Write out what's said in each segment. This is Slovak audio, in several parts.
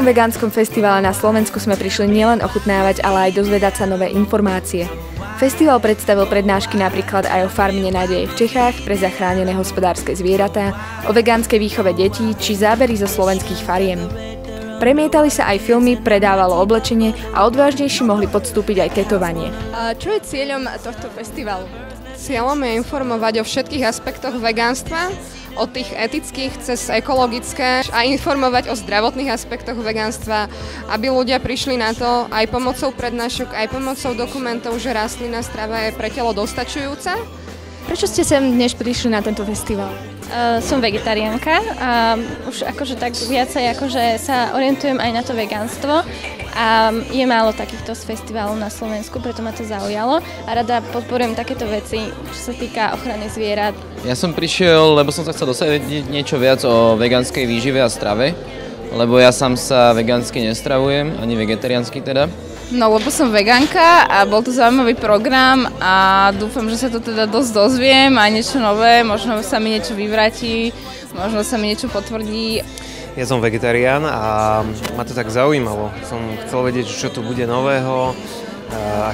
vegánskom festivale na Slovensku sme prišli nielen ochutnávať, ale aj dozvedať sa nové informácie. Festival predstavil prednášky napríklad aj o farmine nádeje v Čechách pre zachránené hospodárske zvieratá, o vegánskej výchove detí či zábery zo slovenských fariem. Premietali sa aj filmy, predávalo oblečenie a odvážnejší mohli podstúpiť aj tetovanie. A čo je cieľom tohto festivalu? Cieľom je informovať o všetkých aspektoch vegánstva, od tých etických cez ekologické a informovať o zdravotných aspektoch vegánstva, aby ľudia prišli na to aj pomocou prednášok, aj pomocou dokumentov, že rastlinná strava je pre telo dostačujúca. Prečo ste sem dnes prišli na tento festival? Som vegetariánka a už akože tak viacej akože sa orientujem aj na to vegánstvo a je málo takýchto festivalov na Slovensku, preto ma to zaujalo a rada podporujem takéto veci, čo sa týka ochrany zvierat. Ja som prišiel, lebo som sa chcel dosvedčiť niečo viac o vegánskej výžive a strave, lebo ja sám sa vegánsky nestravujem, ani vegetariánsky teda. No, lebo som vegánka a bol to zaujímavý program a dúfam, že sa to teda dosť dozviem, aj niečo nové, možno sa mi niečo vyvráti, možno sa mi niečo potvrdí. Ja som vegetarián a ma to tak zaujímalo. Som chcel vedieť, čo tu bude nového,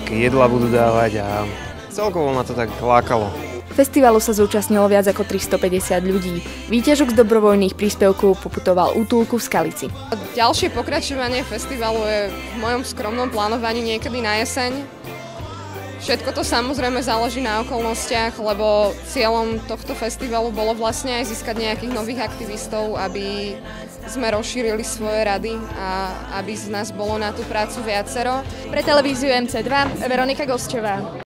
aké jedlá budú dávať a celkovo ma to tak lákalo. Festivalu sa zúčastnilo viac ako 350 ľudí. Výťažok z dobrovoľných príspevkov poputoval útulku v Skalici. Ďalšie pokračovanie festivalu je v mojom skromnom plánovaní niekedy na jeseň. Všetko to samozrejme záleží na okolnostiach, lebo cieľom tohto festivalu bolo vlastne aj získať nejakých nových aktivistov, aby sme rozšírili svoje rady a aby z nás bolo na tú prácu viacero. Pre televíziu MC2 Veronika Gosčová.